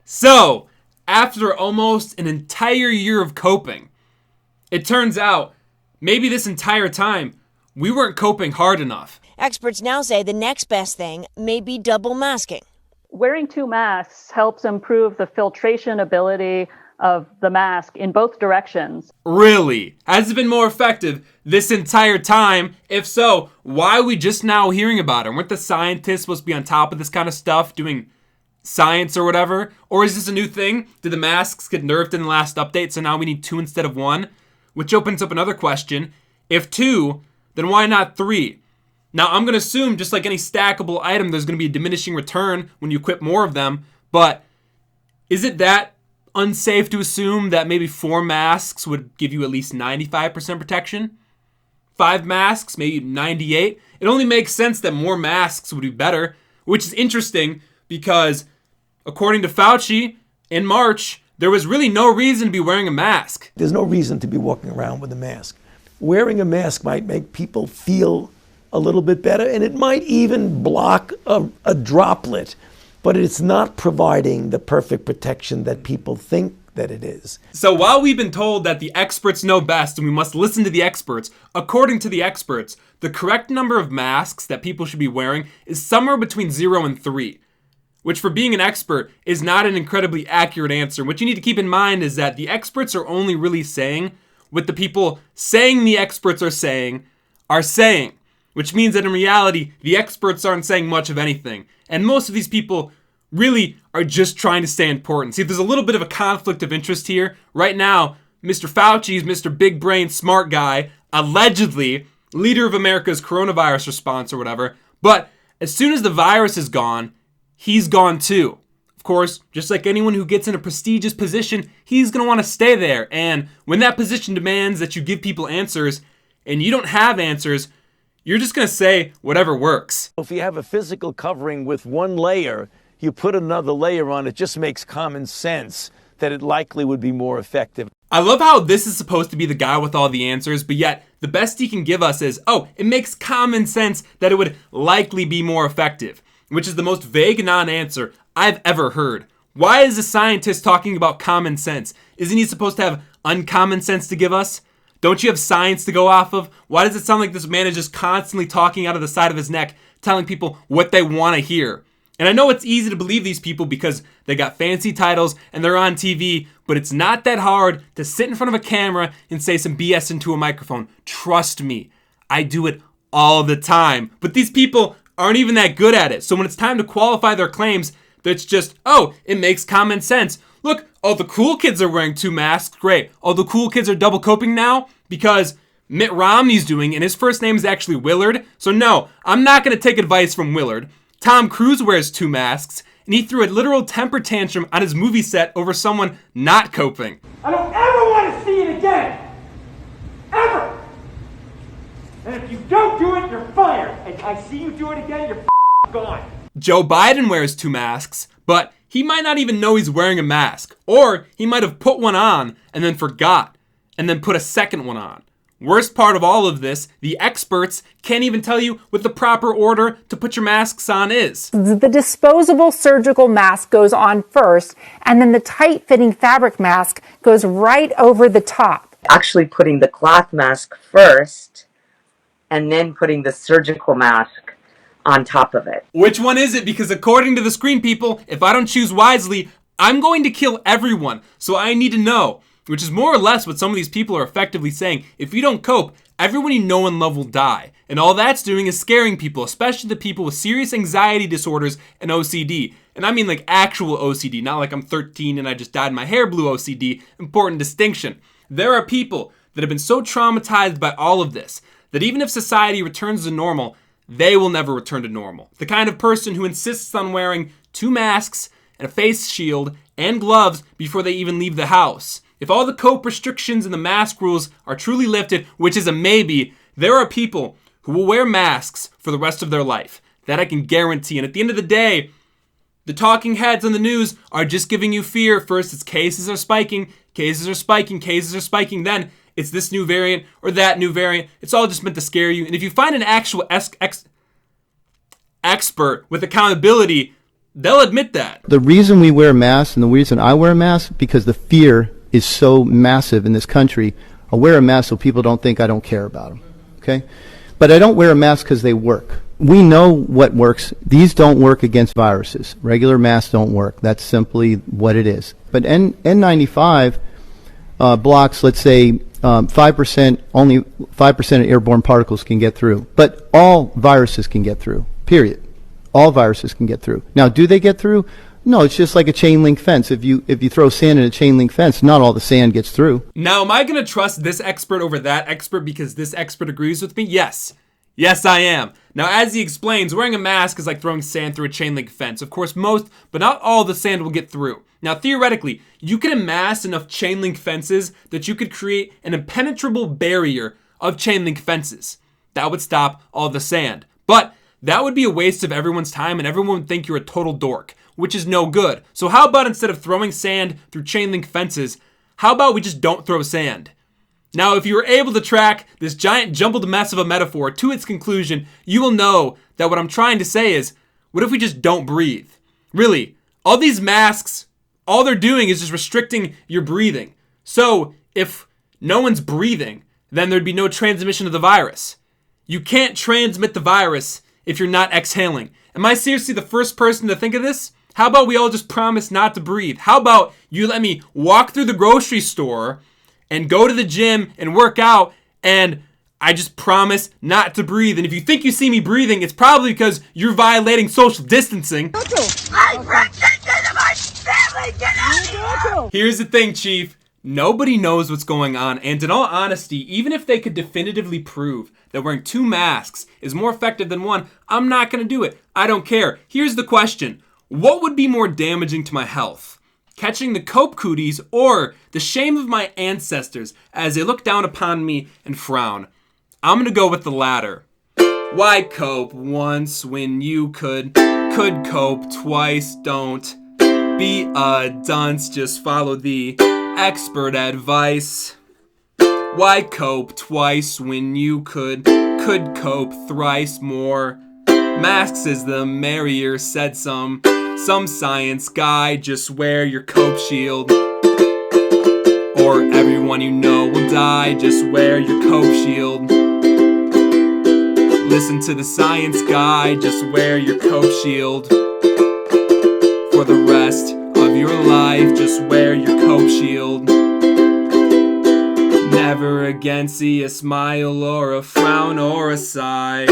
So, after almost an entire year of coping, it turns out maybe this entire time we weren't coping hard enough. Experts now say the next best thing may be double masking. Wearing two masks helps improve the filtration ability of the mask in both directions. Really? Has it been more effective this entire time? If so, why are we just now hearing about it? Weren't the scientists supposed to be on top of this kind of stuff, doing science or whatever? Or is this a new thing? Did the masks get nerfed in the last update, so now we need two instead of one? Which opens up another question. If two, then why not three? Now, I'm going to assume, just like any stackable item, there's going to be a diminishing return when you equip more of them, but is it that unsafe to assume that maybe 4 masks would give you at least 95% protection? 5 masks, maybe 98? It only makes sense that more masks would be better, which is interesting because, according to Fauci, in March, there was really no reason to be wearing a mask. There's no reason to be walking around with a mask. Wearing a mask might make people feel a little bit better, and it might even block a droplet, but it's not providing the perfect protection that people think that it is. So while we've been told that the experts know best and we must listen to the experts, according to the experts, the correct number of masks that people should be wearing is somewhere between 0 and 3, which for being an expert is not an incredibly accurate answer. What you need to keep in mind is that the experts are only really saying what the people saying the experts are saying, which means that in reality, the experts aren't saying much of anything. And most of these people really are just trying to stay important. See, there's a little bit of a conflict of interest here. Right now, Mr. Fauci is Mr. Big Brain Smart Guy, allegedly leader of America's coronavirus response or whatever. But as soon as the virus is gone, he's gone too. Of course, just like anyone who gets in a prestigious position, he's going to want to stay there. And when that position demands that you give people answers and you don't have answers, you're just going to say whatever works. If you have a physical covering with one layer, you put another layer on, it just makes common sense that it likely would be more effective. I love how this is supposed to be the guy with all the answers, but yet the best he can give us is, it makes common sense that it would likely be more effective, which is the most vague non-answer I've ever heard. Why is a scientist talking about common sense? Isn't he supposed to have uncommon sense to give us? Don't you have science to go off of? Why does it sound like this man is just constantly talking out of the side of his neck, telling people what they want to hear? And I know it's easy to believe these people because they got fancy titles and they're on TV, but it's not that hard to sit in front of a camera and say some BS into a microphone. Trust me, I do it all the time. But these people aren't even that good at it. So when it's time to qualify their claims, that's just, it makes common sense. Look, all the cool kids are wearing 2 masks. Great. All the cool kids are double coping now because Mitt Romney's doing it, and his first name is actually Willard. So no, I'm not going to take advice from Willard. Tom Cruise wears 2 masks, and he threw a literal temper tantrum on his movie set over someone not coping. I don't ever want to see it again. Ever. And if you don't do it, you're fired. And I see you do it again, you're gone. Joe Biden wears 2 masks, but he might not even know he's wearing a mask. Or he might have put one on and then forgot, and then put a second one on. Worst part of all of this, the experts can't even tell you what the proper order to put your masks on is. The disposable surgical mask goes on first, and then the tight-fitting fabric mask goes right over the top. Actually putting the cloth mask first, and then putting the surgical mask on top of it. Which one is it? Because according to the screen people, if I don't choose wisely, I'm going to kill everyone. So I need to know. Which is more or less what some of these people are effectively saying. If you don't cope, everyone you know and love will die. And all that's doing is scaring people, especially the people with serious anxiety disorders and OCD. And I mean like actual OCD, not like I'm 13 and I just dyed my hair blue OCD. Important distinction. There are people that have been so traumatized by all of this that even if society returns to normal, they will never return to normal. The kind of person who insists on wearing 2 masks and a face shield and gloves before they even leave the house. If all the cope restrictions and the mask rules are truly lifted, which is a maybe, there are people who will wear masks for the rest of their life. That I can guarantee. And at the end of the day, the talking heads on the news are just giving you fear. First, it's cases are spiking, cases are spiking, cases are spiking. Then it's this new variant or that new variant. It's all just meant to scare you. And if you find an actual expert with accountability, They'll admit that. The reason we wear masks and the reason I wear a mask, because the fear is so massive in this country. I wear a mask so people don't think I don't care about them, okay? But I don't wear a mask because they work. We know what works. These don't work against viruses. Regular masks don't work. That's simply what it is. But N95 blocks, let's say, 5%, only 5% of airborne particles can get through. But all viruses can get through, period. All viruses can get through. Now, do they get through? No, it's just like a chain link fence. If you throw sand in a chain link fence, not all the sand gets through. Now, am I going to trust this expert over that expert because this expert agrees with me? Yes. Yes, I am. Now, as he explains, wearing a mask is like throwing sand through a chain link fence. Of course, most, but not all the sand will get through. Now, theoretically, you could amass enough chain link fences that you could create an impenetrable barrier of chain link fences. That would stop all the sand. But that would be a waste of everyone's time and everyone would think you're a total dork, which is no good. So how about instead of throwing sand through chain link fences, how about we just don't throw sand? Now, if you were able to track this giant jumbled mess of a metaphor to its conclusion, you will know that what I'm trying to say is, what if we just don't breathe? Really, all these masks, all they're doing is just restricting your breathing. So, if no one's breathing, then there'd be no transmission of the virus. You can't transmit the virus if you're not exhaling. Am I seriously the first person to think of this? How about we all just promise not to breathe? How about you let me walk through the grocery store and go to the gym and work out, and I just promise not to breathe. And if you think you see me breathing, it's probably because you're violating social distancing. I'm protected to my family! Get out of here! Here's the thing, Chief. Nobody knows what's going on, and in all honesty, even if they could definitively prove that wearing 2 masks is more effective than one, I'm not going to do it. I don't care. Here's the question. What would be more damaging to my health? Catching the cope cooties or the shame of my ancestors as they look down upon me and frown? I'm going to go with the latter. Why cope once when you could cope twice? Don't be a dunce, just follow the expert advice. Why cope twice when you could cope thrice more? Masks is the merrier, said some science guy. Just wear your cope shield, or everyone you know will die. Just wear your cope shield. Listen to the science guy. Just wear your cope shield for the rest of your life. Just wear your cope shield. Never again see a smile or a frown or a sigh.